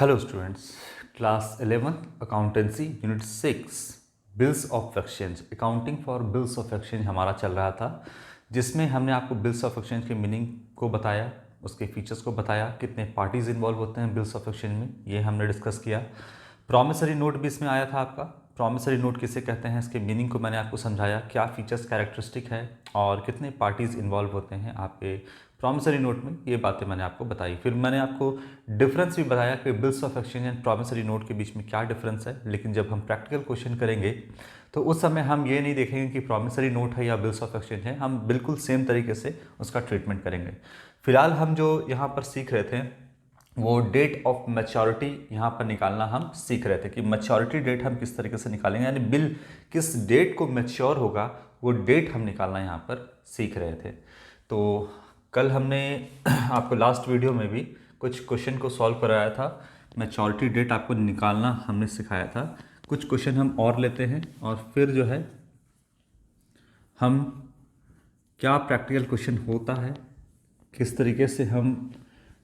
Hello students, class 11 accountancy unit 6 bills of exchange, accounting for bills of exchange हमारा चल रहा था, जिसमें हमने आपको बिल्स ऑफ एक्सचेंज के मीनिंग को बताया, उसके फीचर्स को बताया, कितने पार्टीज इन्वॉल्व होते हैं बिल्स ऑफ एक्सचेंज में, ये हमने डिस्कस किया। प्रॉमिसरी नोट भी इसमें आया था आपका। प्रॉमिसरी नोट किसे कहते हैं, इसके मीनिंग को मैंने आपको समझाया, क्या फीचर्स कैरेक्टरिस्टिक है और कितने पार्टीज़ इन्वॉल्व होते हैं आपके प्रॉमिसरी नोट में, ये बातें मैंने आपको बताई। फिर मैंने आपको डिफरेंस भी बताया कि bills of exchange and promissory note के बीच में क्या डिफरेंस है। लेकिन जब हम प्रैक्टिकल क्वेश्चन करेंगे तो उस समय हम ये नहीं देखेंगे कि प्रॉमिसरी नोट है या बिल्स ऑफ एक्सचेंज है, हम बिल्कुल सेम तरीके से उसका ट्रीटमेंट करेंगे। फिलहाल हम जो यहाँ पर सीख रहे थे वो डेट ऑफ मैच्योरिटी यहाँ पर निकालना हम सीख रहे थे कि मैच्योरिटी डेट हम किस तरीके से निकालेंगे, यानी बिल किस डेट को मैच्योर होगा वो डेट हम निकालना यहाँ पर सीख रहे थे। तो कल हमने आपको लास्ट वीडियो में भी कुछ क्वेश्चन को सॉल्व कराया था, मैच्योरिटी डेट आपको निकालना हमने सिखाया था। कुछ क्वेश्चन हम और लेते हैं और फिर जो है हम क्या प्रैक्टिकल क्वेश्चन होता है, किस तरीके से हम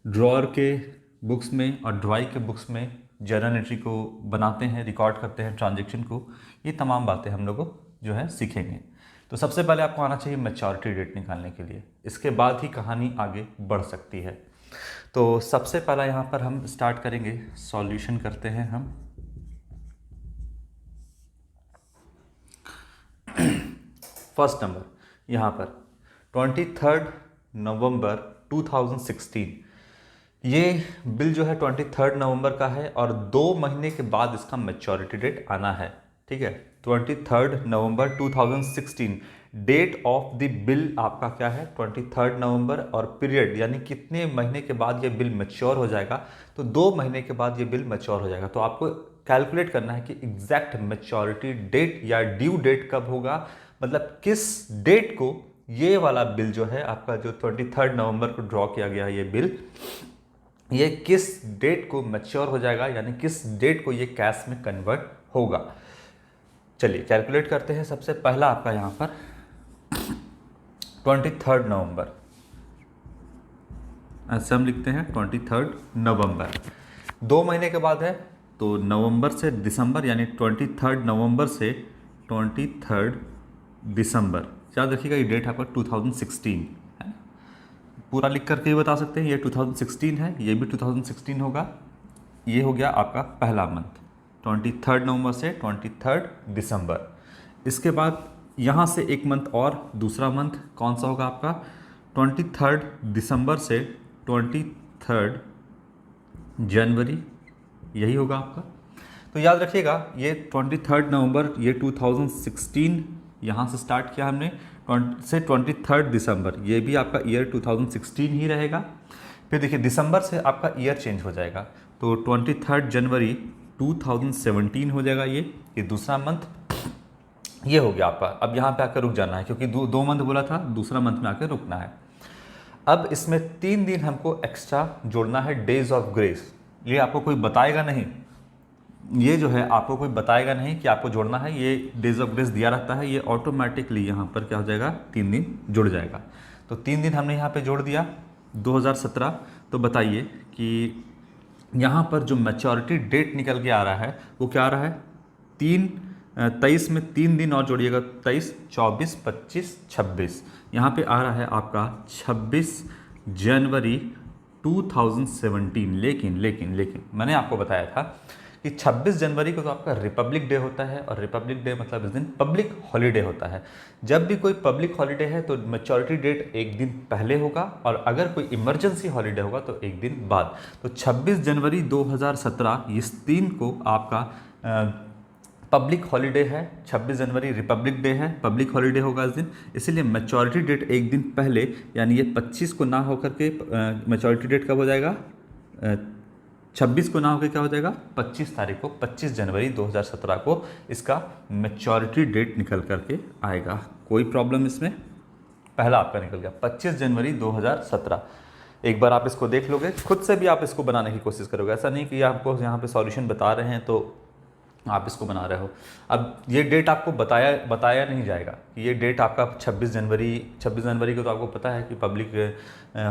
ड्रॉअर के बुक्स में और ड्राई के बुक्स में जर्नल एंट्री को बनाते हैं, रिकॉर्ड करते हैं ट्रांजैक्शन को, ये तमाम बातें हम लोग जो है सीखेंगे। तो सबसे पहले आपको आना चाहिए मैच्योरिटी डेट निकालने के लिए, इसके बाद ही कहानी आगे बढ़ सकती है। तो सबसे पहला यहाँ पर हम स्टार्ट करेंगे, सॉल्यूशन करते हैं हम। फर्स्ट नंबर यहाँ पर 23 नवंबर 2016, ये बिल जो है 23 नवंबर का है और 2 महीने के बाद इसका मैच्योरिटी डेट आना है। ठीक है, 23 नवंबर 2016 डेट ऑफ द बिल आपका क्या है 23 नवंबर, और पीरियड यानी कितने महीने के बाद ये बिल मैच्योर हो जाएगा, तो 2 महीने के बाद ये बिल मैच्योर हो जाएगा। तो आपको कैलकुलेट करना है कि एग्जैक्ट मैच्योरिटी डेट या ड्यू डेट कब होगा, मतलब किस डेट को ये वाला बिल जो है आपका जो 23 नवंबर को ड्रॉ किया गया है ये बिल, ये किस डेट को मैच्योर हो जाएगा, यानी किस डेट को ये कैश में कन्वर्ट होगा। चलिए कैलकुलेट करते हैं। सबसे पहला आपका यहाँ पर 23 नवंबर, ऐसे हम लिखते हैं 23 नवंबर, 2 महीने के बाद है तो नवंबर से दिसंबर, यानी 23 नवंबर से 23 दिसंबर। याद रखिएगा ये डेट आपका 2016 है, पूरा लिख करके ही बता सकते हैं ये 2016 है, ये भी 2016 होगा। ये हो गया आपका पहला मंथ 23 नवंबर से 23 दिसंबर। इसके बाद यहाँ से एक मंथ और, दूसरा मंथ कौन सा होगा आपका 23 दिसंबर से 23 जनवरी, यही होगा आपका। तो याद रखिएगा ये 23 नवंबर ये 2016 यहाँ से स्टार्ट किया हमने, से 23 दिसंबर ये भी आपका ईयर 2016 ही रहेगा। फिर देखिए दिसंबर से आपका ईयर चेंज हो जाएगा, तो 23 जनवरी 2017 हो जाएगा ये दूसरा मंथ, ये हो गया आपका। अब यहाँ पे आकर रुक जाना है क्योंकि दो मंथ बोला था, दूसरा मंथ में आकर रुकना है। अब इसमें 3 दिन हमको एक्स्ट्रा जोड़ना है, डेज ऑफ ग्रेस। ये आपको कोई बताएगा नहीं, ये जो है आपको कोई बताएगा नहीं कि आपको जोड़ना है, ये डेज ऑफ ग्रेस दिया रहता है, ये ऑटोमेटिकली यहाँ पर क्या हो जाएगा 3 दिन जुड़ जाएगा। तो 3 दिन हमने यहाँ पे जोड़ दिया 2017। तो बताइए कि यहाँ पर जो मैच्योरिटी डेट निकल के आ रहा है वो क्या आ रहा है 23 में 3 दिन और जोड़िएगा, 23, 24, 25, 26, यहाँ पे आ रहा है आपका 26 जनवरी 2017। लेकिन मैंने आपको बताया था कि 26 जनवरी को तो आपका रिपब्लिक डे होता है, और रिपब्लिक डे मतलब इस दिन पब्लिक हॉलीडे होता है। जब भी कोई पब्लिक हॉलीडे है तो मैच्योरिटी डेट एक दिन पहले होगा, और अगर कोई इमरजेंसी हॉलीडे होगा तो एक दिन बाद। तो 26 जनवरी 2017 इस दिन को आपका पब्लिक हॉलीडे है, 26 जनवरी रिपब्लिक डे है, पब्लिक हॉलीडे होगा इस दिन, इसीलिए मैच्योरिटी डेट एक दिन पहले, यानी ये 25 को ना होकर के मैच्योरिटी डेट कब हो जाएगा 26 को ना होकर क्या हो जाएगा 25 तारीख को, 25 जनवरी 2017 को इसका मैच्योरिटी डेट निकल करके आएगा। कोई प्रॉब्लम इसमें, पहला आपका निकल गया 25 जनवरी 2017। एक बार आप इसको देख लोगे, खुद से भी आप इसको बनाने की कोशिश करोगे, ऐसा नहीं कि आपको यहाँ पे सॉल्यूशन बता रहे हैं तो आप इसको बना रहे हो। अब ये डेट आपको बताया नहीं जाएगा कि ये डेट आपका 26 जनवरी को तो आपको पता है कि पब्लिक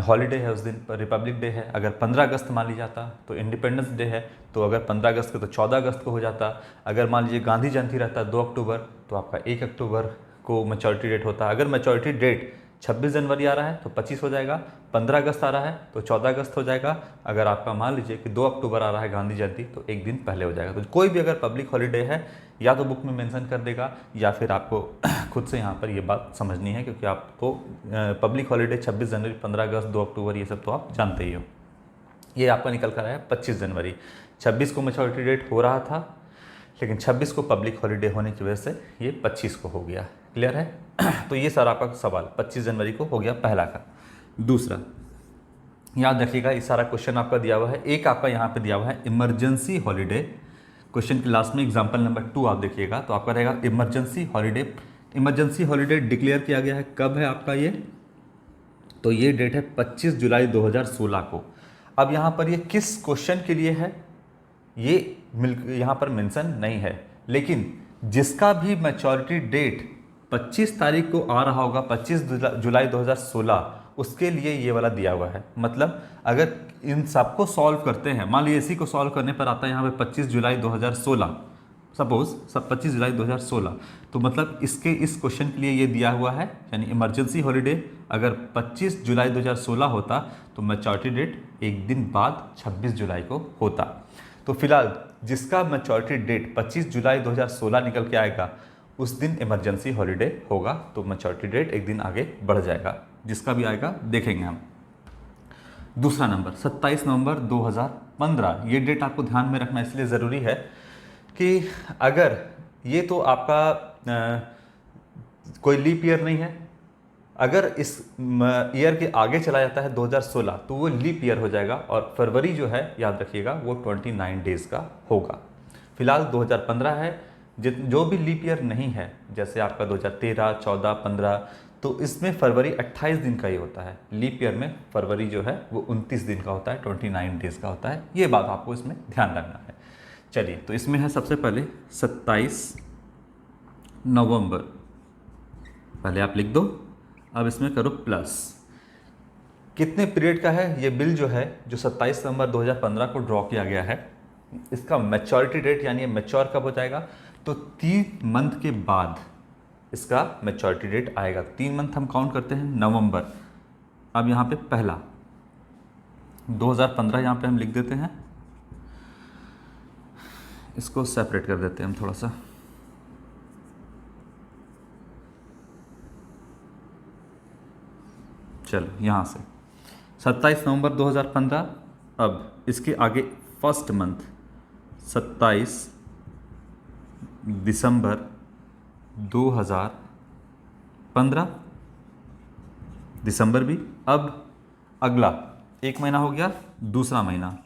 हॉलीडे है, उस दिन पर रिपब्लिक डे है। अगर 15 अगस्त मान लिया जाता तो इंडिपेंडेंस डे है, तो अगर 15 अगस्त को तो 14 अगस्त को हो जाता। अगर मान लीजिए गांधी जयंती रहता 2 अक्टूबर तो आपका 1 अक्टूबर को मैच्योरिटी डेट होता। अगर मैच्योरिटी डेट 26 जनवरी आ रहा है तो 25 हो जाएगा, 15 अगस्त आ रहा है तो 14 अगस्त हो जाएगा। अगर आपका मान लीजिए कि 2 अक्टूबर आ रहा है गांधी जयंती तो एक दिन पहले हो जाएगा। तो कोई भी अगर पब्लिक हॉलीडे है या तो बुक में मेंशन कर देगा या फिर आपको खुद से यहाँ पर ये बात समझनी है, क्योंकि आपको पब्लिक हॉलीडे 26 जनवरी, 15 अगस्त, 2 अक्टूबर ये सब तो आप जानते ही हो। ये आपका निकल कर आया 25 जनवरी। 26 को मैच्योरिटी डेट हो रहा था, लेकिन 26 को पब्लिक हॉलीडे होने की वजह से ये 25 को हो गया। क्लियर है? तो ये सारा आपका सवाल 25 जनवरी को हो गया पहला का। दूसरा याद रखिएगा, ये सारा क्वेश्चन आपका दिया हुआ है। एक आपका यहाँ पे दिया हुआ है इमरजेंसी हॉलीडे। क्वेश्चन के लास्ट में एग्जाम्पल नंबर 2 आप देखिएगा तो आपका रहेगा emergency holiday. Emergency holiday declare किया गया है, कब है आपका ये? तो ये डेट है 25 जुलाई 2016 को। अब यहाँ पर ये किस क्वेश्चन के लिए है ये यहाँ पर मेंशन नहीं है, लेकिन जिसका भी मैच्योरिटी डेट 25 तारीख को आ रहा होगा, 25 जुलाई 2016, उसके लिए ये वाला दिया हुआ है। मतलब अगर इन सबको सॉल्व करते हैं, मान लीजिए इसी को सॉल्व करने पर आता है यहाँ पे 25 जुलाई 2016, सपोज सब 25 जुलाई 2016, तो मतलब इसके इस क्वेश्चन के लिए ये दिया हुआ है। यानी इमरजेंसी हॉलीडे अगर 25 जुलाई 2016 होता तो मैच्योरिटी डेट एक दिन बाद 26 जुलाई को होता। तो फिलहाल जिसका मैच्योरिटी डेट 25 जुलाई 2016 निकल के आएगा उस दिन इमरजेंसी हॉलीडे होगा, तो मैच्योरिटी डेट एक दिन आगे बढ़ जाएगा। जिसका भी आएगा देखेंगे हम। दूसरा नंबर 27 नवंबर 2015। ये डेट आपको ध्यान में रखना इसलिए ज़रूरी है कि अगर ये तो आपका कोई लीप ईयर नहीं है, अगर इस ईयर के आगे चला जाता है 2016 तो वो लीप ईयर हो जाएगा और फरवरी जो है याद रखिएगा वो 29 डेज़ का होगा। फिलहाल 2015 है, जो भी लीप ईयर नहीं है जैसे आपका 2013, 14, 15, तो इसमें फरवरी 28 दिन का ही होता है। लीप ईयर में फरवरी जो है वो 29 दिन का होता है, 29 डेज़ का होता है। ये बात आपको इसमें ध्यान रखना है। चलिए, तो इसमें है सबसे पहले 27 नवंबर, पहले आप लिख दो। अब इसमें करो प्लस। कितने पीरियड का है ये बिल जो है, जो 27 नवंबर 2015 को ड्रॉ किया गया है, इसका मैच्योरिटी डेट यानी ये मैच्योर कब हो जाएगा? तो 3 मंथ के बाद इसका मैच्योरिटी डेट आएगा। 3 मंथ हम काउंट करते हैं नवंबर। अब यहाँ पे पहला 2015 यहाँ पे हम लिख देते हैं, इसको सेपरेट कर देते हैं हम थोड़ा सा। चलो यहाँ से 27 नवंबर 2015। अब इसके आगे फर्स्ट मंथ 27 दिसंबर 2015, दिसंबर भी। अब अगला एक महीना हो गया, दूसरा महीना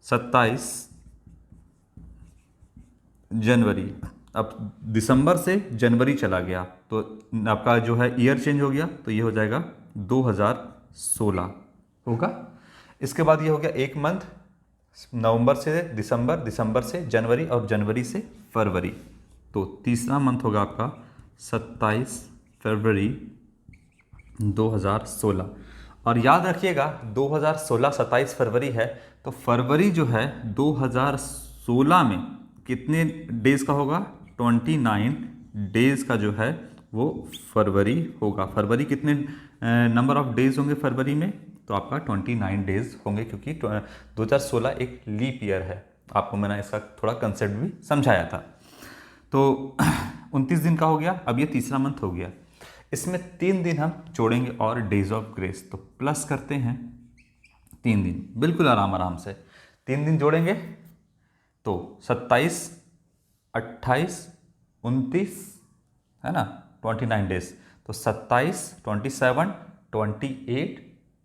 27 जनवरी। अब दिसंबर से जनवरी चला गया तो आपका जो है ईयर चेंज हो गया, तो ये हो जाएगा 2016 होगा। इसके बाद ये हो गया एक मंथ, नवंबर से दिसंबर, दिसंबर से जनवरी और जनवरी से फरवरी। तो तीसरा मंथ होगा आपका 27 फरवरी 2016। और याद रखिएगा 2016 27 फरवरी है, तो फरवरी जो है 2016 में कितने डेज़ का होगा? 29 डेज़ का जो है वो फरवरी होगा। फरवरी कितने नंबर ऑफ डेज़ होंगे फरवरी में? तो आपका 29 डेज़ होंगे, क्योंकि 2016 एक लीप ईयर है। आपको मैंने इसका थोड़ा कंसेप्ट भी समझाया था। तो 29 दिन का हो गया। अब ये तीसरा मंथ हो गया, इसमें 3 दिन हम जोड़ेंगे और डेज ऑफ ग्रेस, तो प्लस करते हैं 3 दिन, बिल्कुल आराम आराम से 3 दिन जोड़ेंगे तो 27, 28, 29 है ना, 29 डेज। तो 27, 27, 28,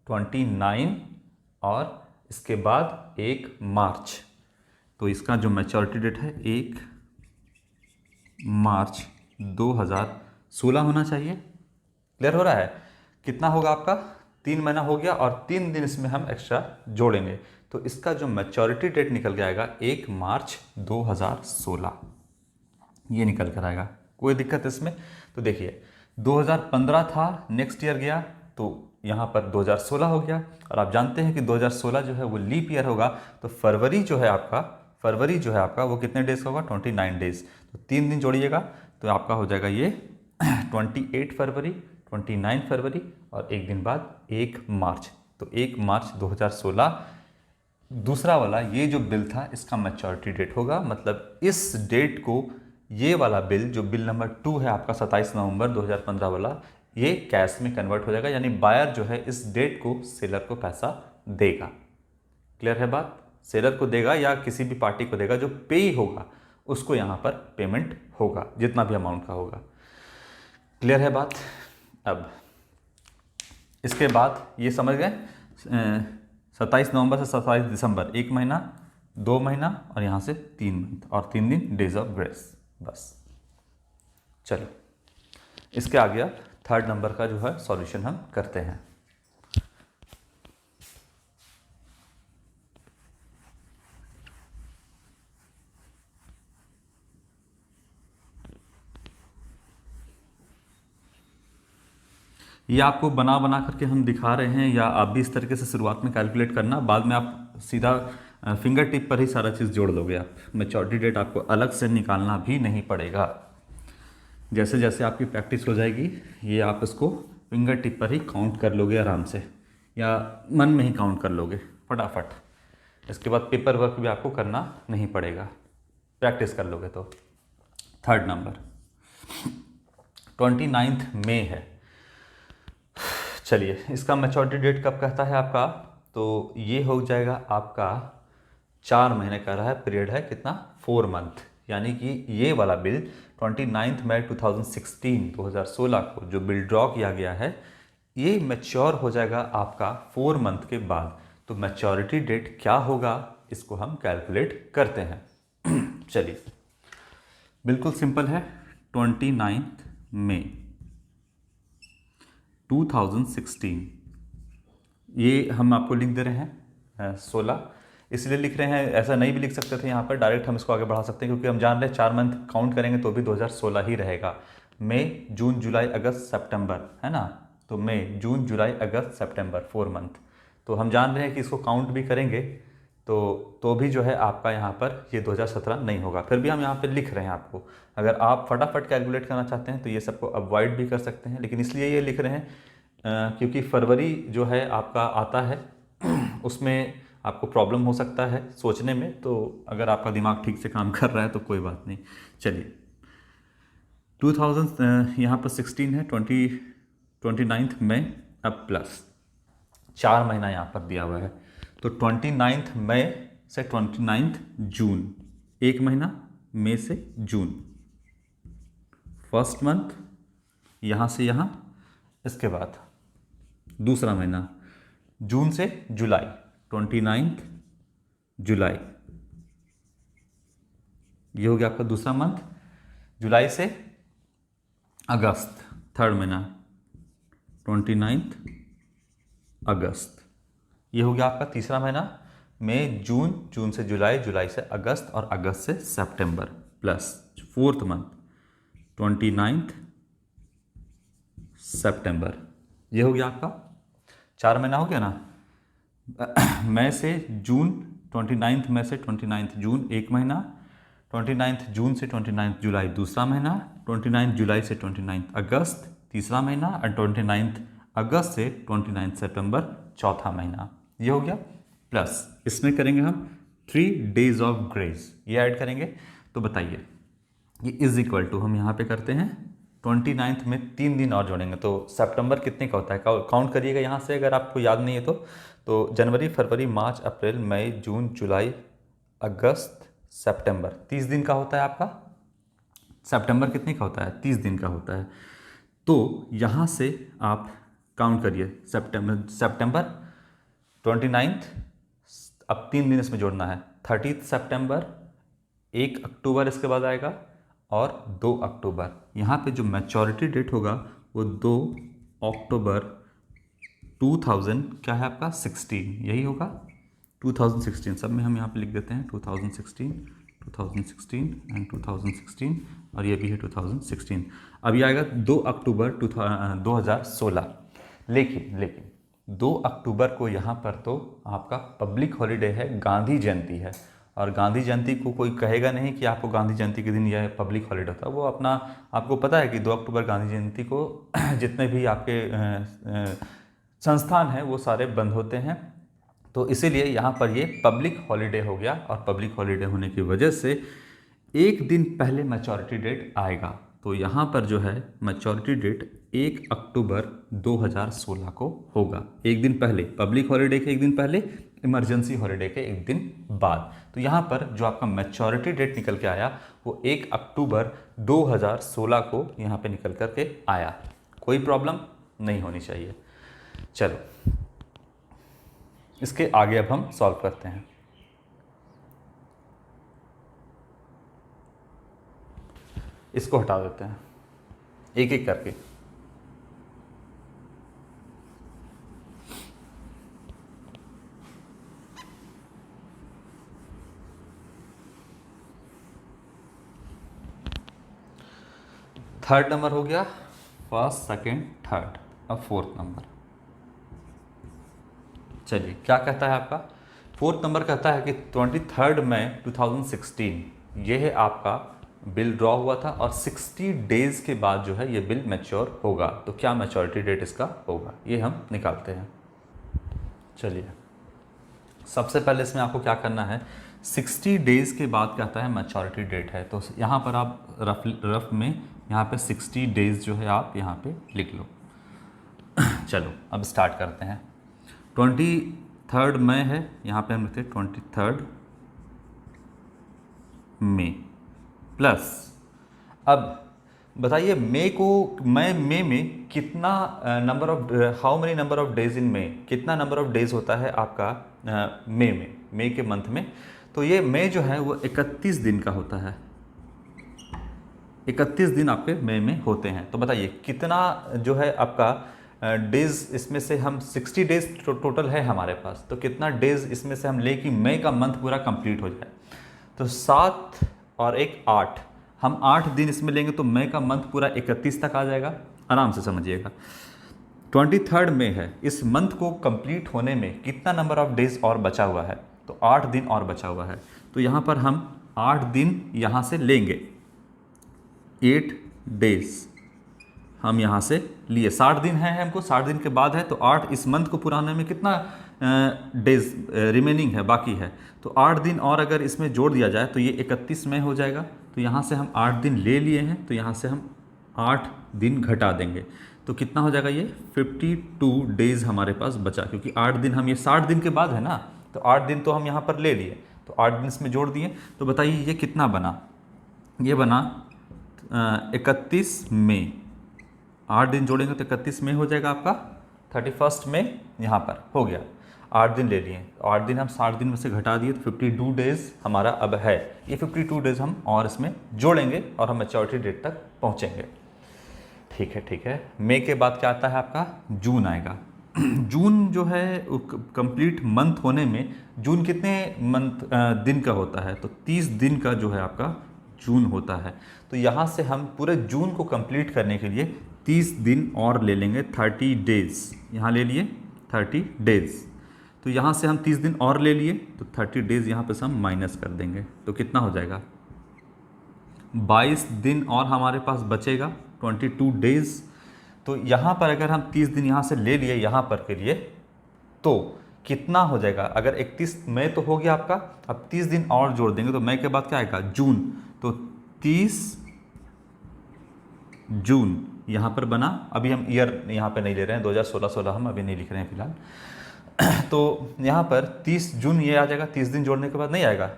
29 और इसके बाद 1 मार्च। तो इसका जो मैच्योरिटी डेट है 1 मार्च 2016 होना चाहिए। क्लियर हो रहा है? कितना होगा आपका? 3 महीना हो गया और 3 दिन इसमें हम एक्स्ट्रा जोड़ेंगे, तो इसका जो मैच्योरिटी डेट निकल के आएगा 1 मार्च 2016, ये निकल कर आएगा। कोई दिक्कत इसमें? तो देखिए 2015 था, नेक्स्ट ईयर गया तो यहाँ पर 2016 हो गया, और आप जानते हैं कि 2016 जो है वो लीप ईयर होगा, तो फरवरी जो है आपका वो कितने डेज का होगा? 29 डेज। तो 3 दिन जोड़िएगा तो आपका हो जाएगा ये 28 फरवरी, 29 फरवरी और एक दिन बाद 1 मार्च। तो 1 मार्च 2016 दूसरा वाला ये जो बिल था इसका मैच्योरिटी डेट होगा। मतलब इस डेट को ये वाला बिल जो बिल नंबर 2 है आपका 27 नवंबर 2015 वाला, ये कैश में कन्वर्ट हो जाएगा, यानी बायर जो है इस डेट को सेलर को पैसा देगा। क्लियर है बात? सेलर को देगा या किसी भी पार्टी को देगा, जो पे होगा उसको यहाँ पर पेमेंट होगा, जितना भी अमाउंट का होगा। क्लियर है बात? अब इसके बाद ये समझ गए 27 नवंबर से 27 दिसंबर 1 महीना, 2 महीना और यहाँ से 3 मंथ और 3 दिन डेज ऑफ ग्रेस। बस चलो, इसके आगे अब थर्ड नंबर का जो है सॉल्यूशन हम करते हैं। ये आपको बना बना करके हम दिखा रहे हैं, या आप भी इस तरीके से शुरुआत में कैलकुलेट करना, बाद में आप सीधा फिंगर टिप पर ही सारा चीज़ जोड़ लोगे आप। मैच्योरिटी डेट आपको अलग से निकालना भी नहीं पड़ेगा। जैसे जैसे आपकी प्रैक्टिस हो जाएगी ये आप इसको फिंगर टिप पर ही काउंट कर लोगे आराम से, या मन में ही काउंट कर लोगे फटाफट। इसके बाद पेपर वर्क भी आपको करना नहीं पड़ेगा, प्रैक्टिस कर लोगे तो। थर्ड नंबर 29 मई है। चलिए, इसका मैच्योरिटी डेट कब कहता है आपका? तो ये हो जाएगा आपका 4 महीने का रहा है, पीरियड है कितना? 4 मंथ। यानी कि ये वाला बिल 29 मई 2016 को जो बिल ड्रॉ किया गया है, ये मैच्योर हो जाएगा आपका 4 मंथ के बाद। तो मैच्योरिटी डेट क्या होगा इसको हम कैलकुलेट करते हैं। चलिए, बिल्कुल सिंपल है। 29 मई 2016, ये हम आपको लिख दे रहे हैं 16, इसलिए लिख रहे हैं। ऐसा नहीं भी लिख सकते थे यहाँ पर, डायरेक्ट हम इसको आगे बढ़ा सकते हैं, क्योंकि हम जान रहे हैं 4 मंथ काउंट करेंगे तो भी 2016 ही रहेगा। मई, जून, जुलाई, अगस्त, सितंबर, है ना? तो मई, जून, जुलाई, अगस्त, सितंबर 4 मंथ। तो हम जान रहे हैं कि इसको काउंट भी करेंगे तो भी जो है आपका यहाँ पर ये 2017 नहीं होगा। फिर भी हम यहाँ पर लिख रहे हैं आपको। अगर आप फटाफट कैलकुलेट करना चाहते हैं तो ये सबको अवॉइड भी कर सकते हैं, लेकिन इसलिए ये लिख रहे हैं क्योंकि फरवरी जो है आपका आता है उसमें आपको प्रॉब्लम हो सकता है सोचने में, तो अगर आपका दिमाग ठीक से काम कर रहा है तो कोई बात नहीं। चलिए, 2000 यहाँ पर 16 है, 29 मई, अब प्लस 4 महीना यहाँ पर दिया हुआ है, तो 29 मई से 29 जून 1 महीना, मई से जून फर्स्ट मंथ, यहाँ से यहाँ, इसके बाद दूसरा महीना जून से जुलाई 29 जुलाई, ये हो गया आपका दूसरा मंथ। जुलाई से अगस्त थर्ड महीना 29 अगस्त, ये हो गया आपका तीसरा महीना। मई, जून, जून से जुलाई, जुलाई से अगस्त और अगस्त से सितंबर, प्लस फोर्थ मंथ 29 सितंबर, ये हो गया आपका 4 महीना हो गया ना। मई से जून, 29 मई से 29 जून 1 महीना, 29 जून से 29 जुलाई दूसरा महीना, 29 जुलाई से 29 अगस्त तीसरा महीना और 29 अगस्त से 29 सितंबर चौथा महीना, ये हो गया। प्लस इसमें करेंगे हम 3 डेज ऑफ ग्रेस, ये ऐड करेंगे। तो बताइए, ये इज इक्वल टू हम यहाँ पे करते हैं 29 में 3 दिन और जोड़ेंगे तो सितंबर कितने का होता है काउंट करिएगा यहाँ से, अगर आपको याद नहीं है तो जनवरी, फरवरी, मार्च, अप्रैल, मई, जून, जुलाई, अगस्त, सितंबर 30 दिन का होता है आपका। सितंबर कितने का होता है? 30 दिन का होता है। तो यहाँ से आप काउंट करिए सितंबर 29, अब 3 दिन इसमें जोड़ना है, 30 सितंबर, 1 अक्टूबर इसके बाद आएगा और 2 अक्टूबर। यहाँ पे जो मैच्योरिटी डेट होगा वो 2 अक्टूबर 2000 क्या है आपका 16, यही होगा 2016, सब में हम यहाँ पे लिख देते हैं 2016 एंड 2016 और ये भी है 2016। अभी आएगा 2 अक्टूबर 2016। लेकिन 2 अक्टूबर को यहाँ पर तो आपका पब्लिक हॉलीडे है, गांधी जयंती है। और गांधी जयंती को कोई कहेगा नहीं कि आपको गांधी जयंती के दिन यह पब्लिक हॉलीडे होता है। वो अपना, आपको पता है कि 2 अक्टूबर गांधी जयंती को जितने भी आपके संस्थान हैं वो सारे बंद होते हैं। तो इसीलिए यहाँ पर ये पब्लिक हॉलीडे हो गया, और पब्लिक हॉलीडे होने की वजह से एक दिन पहले मैच्योरिटी डेट आएगा। तो यहाँ पर जो है मैच्योरिटी डेट 1 अक्टूबर 2016 को होगा, एक दिन पहले, पब्लिक हॉलीडे के एक दिन पहले, इमरजेंसी हॉलीडे के एक दिन बाद। तो यहाँ पर जो आपका मैच्योरिटी डेट निकल के आया वो 1 अक्टूबर 2016 को यहाँ पे निकल कर के आया। कोई प्रॉब्लम नहीं होनी चाहिए। चलो इसके आगे अब हम सॉल्व करते हैं। इसको हटा देते हैं एक एक करके। थर्ड नंबर हो गया, फर्स्ट, सेकंड, थर्ड। अब फोर्थ नंबर, चलिए क्या कहता है आपका। फोर्थ नंबर कहता है कि 23 मई 2016 ये है आपका बिल ड्रॉ हुआ था, और 60 डेज के बाद जो है ये बिल मैच्योर होगा। तो क्या मैच्योरिटी डेट इसका होगा, ये हम निकालते हैं। चलिए सबसे पहले इसमें आपको क्या करना है, 60 डेज के बाद कहता है मैच्योरिटी डेट है। तो यहाँ पर आप रफ में यहाँ पे 60 डेज जो है आप यहाँ पे लिख लो। चलो अब स्टार्ट करते हैं। 23 मई है, यहाँ पे हम लिखते हैं 23 मई प्लस, अब बताइए मई में कितना number of, how many number of days in May, कितना नंबर ऑफ डेज होता है आपका मई के मंथ में। तो ये मई जो है वो 31 दिन का होता है, 31 दिन आपके मई में होते हैं। तो बताइए कितना जो है आपका डेज, इसमें से हम 60 डेज टोटल है हमारे पास, तो कितना डेज इसमें से हम ले कि मई का मंथ पूरा कंप्लीट हो जाए। तो 7 और 1 8, हम 8 दिन इसमें लेंगे तो मई का मंथ पूरा 31 तक आ जाएगा। आराम से समझिएगा, 23 मई है, इस मंथ को कंप्लीट होने में कितना नंबर ऑफ डेज और बचा हुआ है, तो 8 दिन और बचा हुआ है। तो यहाँ पर हम 8 दिन यहाँ से लेंगे, 8 डेज हम यहाँ से लिए। 60 दिन है हमको, 60 दिन के बाद है, तो 8 इस मंथ को पूरा होने में कितना डेज रिमेनिंग है, बाकी है। तो 8 दिन और अगर इसमें जोड़ दिया जाए तो ये 31 में हो जाएगा। तो यहाँ से हम 8 दिन ले लिए हैं, तो यहाँ से हम 8 दिन घटा देंगे, तो कितना हो जाएगा, ये 52 डेज हमारे पास बचा। क्योंकि 8 दिन हम, ये 60 दिन के बाद है ना, तो 8 दिन तो हम यहाँ पर ले लिए, तो 8 दिन इसमें जोड़ दिए। तो बताइए ये कितना बना, ये बना 31 मई। 8 दिन जोड़ेंगे तो 31 मई हो जाएगा आपका, 31 मई यहाँ पर हो गया। 8 दिन ले लिए, 8 दिन हम 60 दिन में से घटा दिए, तो 52 डेज हमारा अब है। ये 52 डेज हम और इसमें जोड़ेंगे और हम मैच्योरिटी डेट तक पहुँचेंगे। ठीक है। मई के बाद क्या आता है आपका, जून आएगा। जून जो है कंप्लीट मंथ होने में, जून कितने दिन का होता है, तो 30 दिन का जो है आपका जून होता है। तो यहाँ से हम पूरे जून को कंप्लीट करने के लिए 30 दिन और ले लेंगे, 30 डेज यहाँ ले लिए, 30 डेज। तो यहाँ से हम 30 दिन और ले लिए, तो 30 डेज यहाँ पे से हम माइनस कर देंगे, तो कितना हो जाएगा, 22 दिन और हमारे पास बचेगा, 22 डेज। तो यहाँ पर अगर हम 30 दिन यहाँ से ले लिए यहाँ पर के लिए, तो कितना हो जाएगा, अगर 31 मई तो हो गया आपका, अब 30 दिन और जोड़ देंगे तो मई के बाद क्या आएगा, जून। तो 30 जून यहाँ पर बना। अभी हम ईयर यहाँ पे नहीं ले रहे हैं, 2016 हम अभी नहीं लिख रहे हैं फिलहाल। तो यहाँ पर 30 जून ये आ जाएगा, 30 दिन जोड़ने के बाद नहीं आएगा,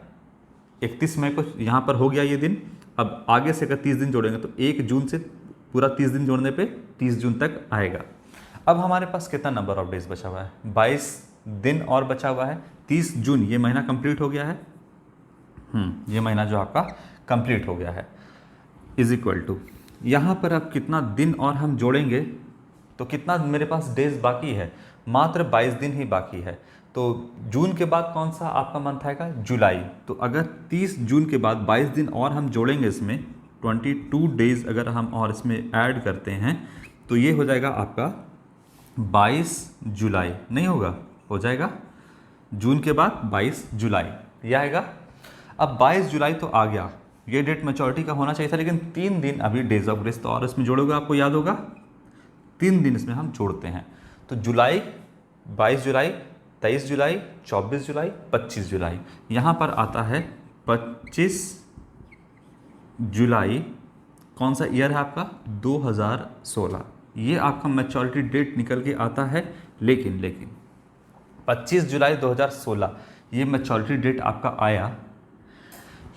31 मई को यहाँ पर हो गया ये दिन। अब आगे से अगर 30 दिन जोड़ेंगे तो 1 जून से पूरा 30 दिन जोड़ने पे 30 जून तक आएगा। अब हमारे पास कितना नंबर ऑफ डेज बचा हुआ है, 22 दिन और बचा हुआ है। 30 जून ये महीना कंप्लीट हो गया है, ये महीना जो आपका कंप्लीट हो गया है, इज इक्वल टू, यहाँ पर अब कितना दिन और हम जोड़ेंगे तो कितना मेरे पास डेज बाकी है, मात्र 22 दिन ही बाकी है। तो जून के बाद कौन सा आपका मंथ आएगा? जुलाई। तो अगर 30 जून के बाद 22 दिन और हम जोड़ेंगे इसमें, 22 डेज अगर हम और इसमें ऐड करते हैं तो ये हो जाएगा आपका 22 जुलाई। नहीं होगा? हो जाएगा। जून के बाद 22 जुलाई ये आएगा। अब 22 जुलाई तो आ गया, ये डेट मैच्योरिटी का होना चाहिए था, लेकिन 3 दिन अभी डेज ऑफ ग्रेस तो और इसमें जोड़ोगे, आपको याद होगा 3 दिन इसमें हम जोड़ते हैं। तो जुलाई, 22 जुलाई, 23 जुलाई, 24 जुलाई, 25 जुलाई, यहाँ पर आता है 25 जुलाई। कौन सा ईयर है आपका? 2016। ये आपका मैच्योरिटी डेट निकल के आता है। लेकिन 25 जुलाई 2016 ये मैच्योरिटी डेट आपका आया,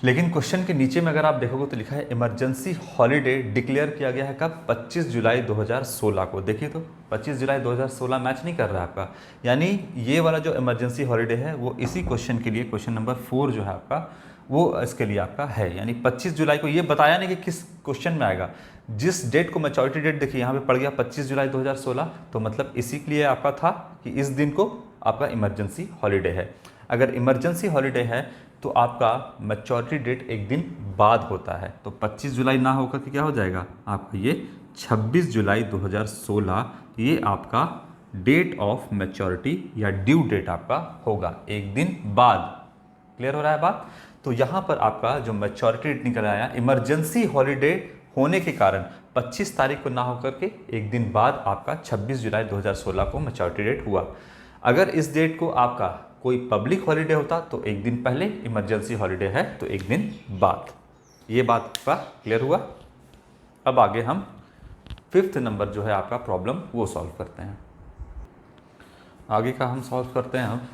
लेकिन क्वेश्चन के नीचे में अगर आप देखोगे तो लिखा है इमरजेंसी हॉलीडे डिक्लेयर किया गया है कब? 25 जुलाई 2016 को। देखिए तो 25 जुलाई 2016 मैच नहीं कर रहा है आपका, यानी ये वाला जो इमरजेंसी हॉलीडे है वो इसी क्वेश्चन के लिए, क्वेश्चन नंबर 4 जो है आपका, वो इसके लिए आपका है। यानी 25 जुलाई को ये बताया नहीं कि किस क्वेश्चन में आएगा। जिस डेट को मैच्योरिटी डेट देखिए यहाँ पे पड़ गया 25 जुलाई 2016, तो मतलब इसी के लिए आपका था कि इस दिन को आपका इमरजेंसी हॉलीडे है। अगर इमरजेंसी हॉलीडे है तो आपका मैच्योरिटी डेट एक दिन बाद होता है। तो 25 जुलाई ना होकर के क्या हो जाएगा आपका? ये 26 जुलाई 2016 ये आपका डेट ऑफ मैच्योरिटी या ड्यू डेट आपका होगा, एक दिन बाद। क्लियर हो रहा है बात? तो यहाँ पर आपका जो मैच्योरिटी डेट निकल आया, इमरजेंसी हॉलीडे होने के कारण 25 तारीख को ना होकर के एक दिन बाद आपका 26 जुलाई 2016 को मैच्योरिटी डेट हुआ। अगर इस डेट को आपका कोई पब्लिक हॉलीडे होता तो एक दिन पहले, इमरजेंसी हॉलीडे है तो एक दिन बाद। ये बात आपका क्लियर हुआ? अब आगे हम 5th नंबर जो है आपका प्रॉब्लम वो सॉल्व करते हैं। आगे का हम सॉल्व करते हैं अब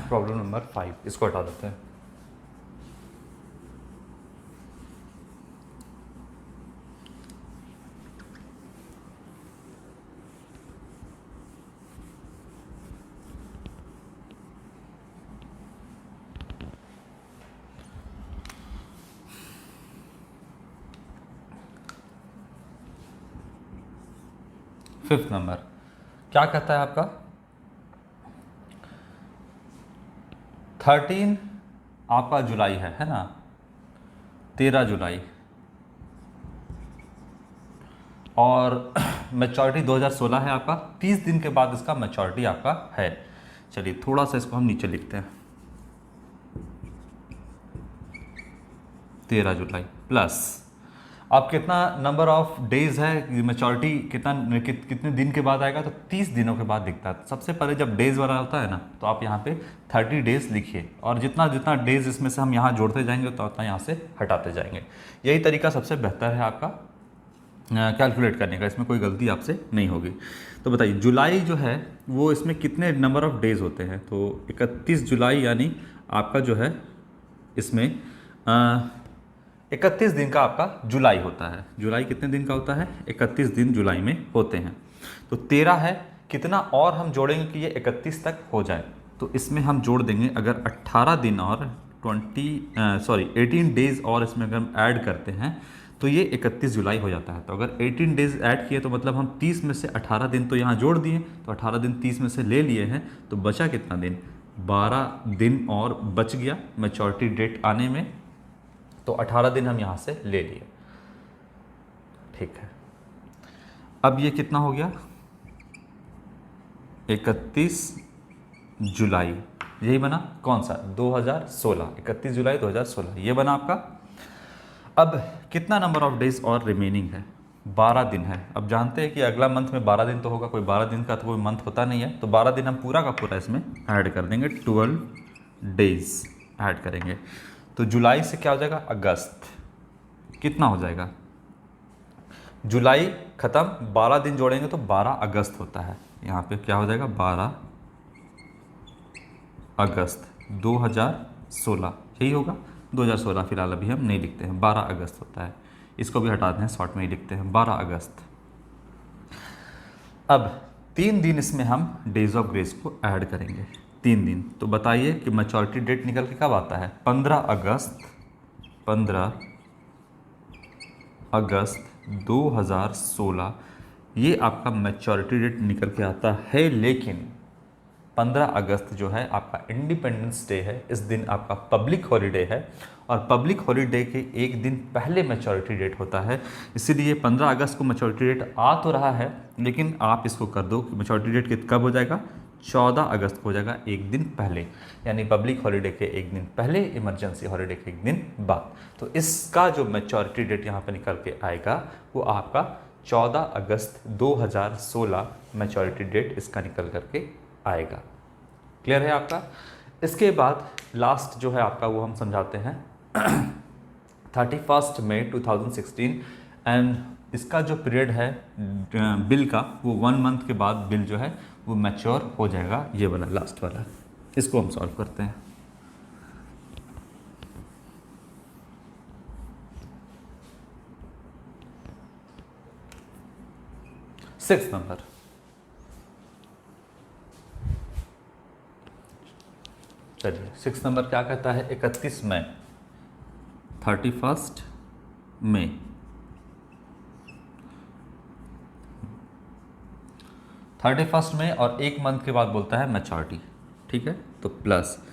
प्रॉब्लम नंबर 5, इसको हटा देते हैं। फिफ्थ नंबर क्या कहता है आपका? 13 आपका जुलाई है ना? 13 जुलाई और मैच्योरिटी 2016 है आपका। 30 दिन के बाद इसका मैच्योरिटी आपका है। चलिए थोड़ा सा इसको हम नीचे लिखते हैं। 13 जुलाई प्लस अब कितना नंबर ऑफ डेज है, मैच्योरिटी कितने दिन के बाद आएगा? तो 30 दिनों के बाद दिखता है। सबसे पहले जब डेज वाला होता है ना, तो आप यहाँ पे 30 डेज लिखिए, और जितना जितना डेज इसमें से हम यहाँ जोड़ते जाएंगे तो उतना यहाँ से हटाते जाएंगे। यही तरीका सबसे बेहतर है आपका कैलकुलेट करने का, इसमें कोई गलती आपसे नहीं होगी। तो बताइए जुलाई जो है वो इसमें कितने नंबर ऑफ डेज होते हैं? तो 31 जुलाई यानी आपका जो है इसमें 31 दिन का आपका जुलाई होता है। जुलाई कितने दिन का होता है? 31 दिन जुलाई में होते हैं। तो 13 है, कितना और हम जोड़ेंगे कि ये 31 तक हो जाए? तो इसमें हम जोड़ देंगे, अगर 18 दिन और 18 डेज और इसमें अगर हम ऐड करते हैं तो ये 31 जुलाई हो जाता है। तो अगर 18 डेज ऐड किए तो मतलब हम 30 में से 18 दिन तो यहाँ जोड़ दिए, तो 18 दिन 30 में से ले लिए हैं, तो बचा कितना दिन? 12 दिन और बच गया मैच्योरिटी डेट आने में, तो 18 दिन हम यहाँ से ले लिए। ठीक है, अब ये कितना हो गया? 31 जुलाई, यही बना कौन सा? 2016, 31 जुलाई 2016 ये बना आपका। अब कितना नंबर ऑफ डेज और रिमेनिंग है? 12 दिन है। अब जानते हैं कि अगला मंथ में 12 दिन तो होगा, कोई 12 दिन का तो कोई मंथ होता नहीं है, तो 12 दिन हम पूरा का पूरा इसमें ऐड कर देंगे, 12 डेज ऐड करेंगे। तो जुलाई से क्या हो जाएगा? अगस्त। कितना हो जाएगा? जुलाई खत्म, 12 दिन जोड़ेंगे तो 12 अगस्त होता है। यहाँ पे क्या हो जाएगा? 12 अगस्त 2016, यही होगा। 2016 फिलहाल अभी हम नहीं लिखते हैं, 12 अगस्त होता है। इसको भी हटा दें, शॉर्ट में ही लिखते हैं 12 अगस्त। अब 3 दिन इसमें हम डेज ऑफ ग्रेस को ऐड करेंगे, 3 दिन। तो बताइए कि मैच्योरिटी डेट निकल के कब आता है? 15 अगस्त 2016 ये आपका मैच्योरिटी डेट निकल के आता है। लेकिन 15 अगस्त जो है आपका इंडिपेंडेंस डे है, इस दिन आपका पब्लिक हॉलीडे है और पब्लिक हॉलीडे के एक दिन पहले मैच्योरिटी डेट होता है। इसीलिए 15 अगस्त को मैच्योरिटी डेट आ तो रहा है, लेकिन आप इसको कर दो कि मैच्योरिटी डेट कब हो जाएगा, 14 अगस्त को हो जाएगा, एक दिन पहले, यानी पब्लिक हॉलीडे के एक दिन पहले, इमरजेंसी हॉलीडे के एक दिन बाद। तो इसका जो मैच्योरिटी डेट यहाँ पर निकल के आएगा वो आपका 14 अगस्त 2016 मैच्योरिटी डेट इसका निकल करके आएगा। क्लियर है आपका। इसके बाद लास्ट जो है आपका वो हम समझाते हैं 31 मई 2016 एंड इसका जो पीरियड है बिल का वो 1 मंथ के बाद बिल जो है वो मैच्योर हो जाएगा। ये वाला लास्ट वाला, इसको हम सॉल्व करते हैं। सिक्स नंबर, चलिए 6 नंबर क्या कहता है, 31 मई, 31 मई, 31 मई और एक मंथ के बाद बोलता है मैच्योरिटी। ठीक है, तो प्लस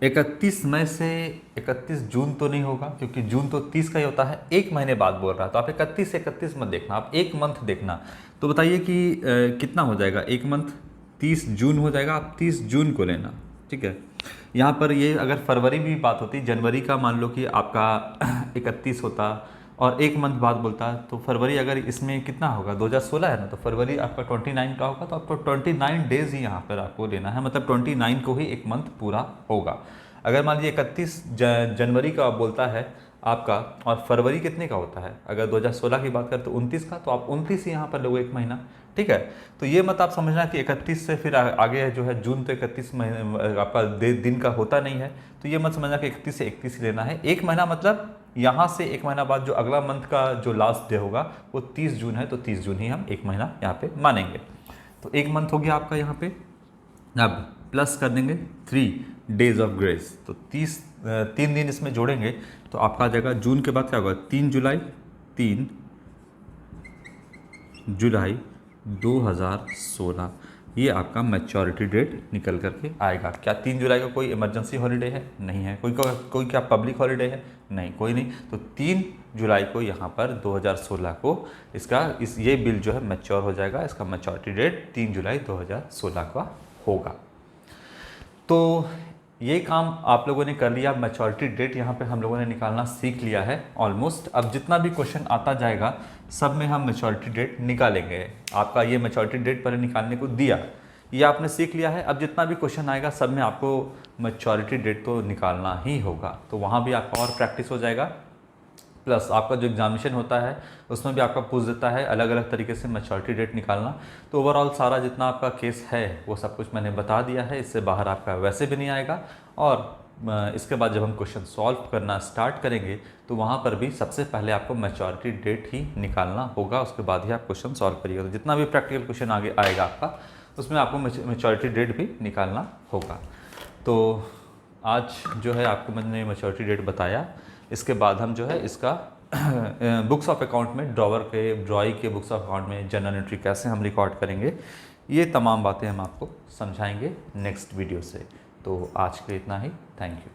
31 मई से 31 जून तो नहीं होगा, क्योंकि जून तो 30 का ही होता है, एक महीने बाद बोल रहा है, तो आप 31 से 31 मत देखना, आप एक मंथ देखना। तो बताइए कि कितना हो जाएगा, एक मंथ 30 जून हो जाएगा, आप 30 जून को लेना। ठीक है, यहाँ पर ये अगर फरवरी भी बात होती, जनवरी का मान लो कि आपका 31 होता और एक मंथ बाद बोलता, तो फरवरी अगर इसमें कितना होगा, 2016 है ना, तो फरवरी आपका 29 का होगा, तो आपको 29 डेज ही यहाँ पर आपको लेना है, मतलब 29 को ही एक मंथ पूरा होगा। अगर मान लीजिए 31 जनवरी का बोलता है आपका और फरवरी कितने का होता है, अगर 2016 की बात करें तो 29 का, तो आप 29 ही यहाँ पर लोगे, एक महीना। ठीक है, तो ये मत आप समझना कि 31 से फिर आगे जो है जून तो 31 महीने आपका दिन का होता नहीं है, तो ये मत समझना कि 31 से 31 ही लेना है, एक महीना, मतलब यहाँ से एक महीना बाद जो अगला मंथ का जो लास्ट डे होगा वो 30 जून है, तो 30 जून ही हम एक महीना यहाँ पे मानेंगे। तो एक मंथ हो गया आपका यहाँ पे। अब प्लस कर देंगे 3 डेज ऑफ ग्रेस, तो 3 दिन इसमें जोड़ेंगे तो आपका आ जाएगा, जून के बाद क्या होगा, 3 जुलाई 2016, ये आपका मैच्योरिटी डेट निकल करके आएगा। क्या 3 जुलाई को कोई इमरजेंसी हॉलीडे है? नहीं है। कोई क्या पब्लिक हॉलीडे है? नहीं, कोई नहीं। तो 3 जुलाई को यहाँ पर 2016 को ये बिल जो है मैच्योर हो जाएगा, इसका मैच्योरिटी डेट 3 जुलाई 2016 का होगा। तो ये काम आप लोगों ने कर लिया, मैच्योरिटी डेट यहाँ पे हम लोगों ने निकालना सीख लिया है ऑलमोस्ट। अब जितना भी क्वेश्चन आता जाएगा सब में हम मैच्योरिटी डेट निकालेंगे। आपका ये मैच्योरिटी डेट पहले निकालने को दिया, ये आपने सीख लिया है। अब जितना भी क्वेश्चन आएगा सब में आपको मैच्योरिटी डेट तो निकालना ही होगा, तो वहाँ भी आपका और प्रैक्टिस हो जाएगा। प्लस आपका जो एग्जामिनेशन होता है उसमें भी आपका पूछ देता है अलग अलग तरीके से मैच्योरिटी डेट निकालना। तो ओवरऑल सारा जितना आपका केस है वो सब कुछ मैंने बता दिया है, इससे बाहर आपका वैसे भी नहीं आएगा। और इसके बाद जब हम क्वेश्चन सॉल्व करना स्टार्ट करेंगे तो वहाँ पर भी सबसे पहले आपको मैच्योरिटी डेट ही निकालना होगा, उसके बाद ही आप क्वेश्चन सॉल्व करिएगा। तो जितना भी प्रैक्टिकल क्वेश्चन आगे आएगा आपका उसमें आपको मैच्योरिटी डेट भी निकालना होगा। तो आज जो है आपको मैंने मैच्योरिटी डेट बताया। इसके बाद हम जो है इसका बुक्स ऑफ अकाउंट में ड्रॉई के बुक्स ऑफ अकाउंट में जनरल एंट्री कैसे हम रिकॉर्ड करेंगे, ये तमाम बातें हम आपको समझाएंगे नेक्स्ट वीडियो से। तो आज के लिए इतना ही, थैंक यू।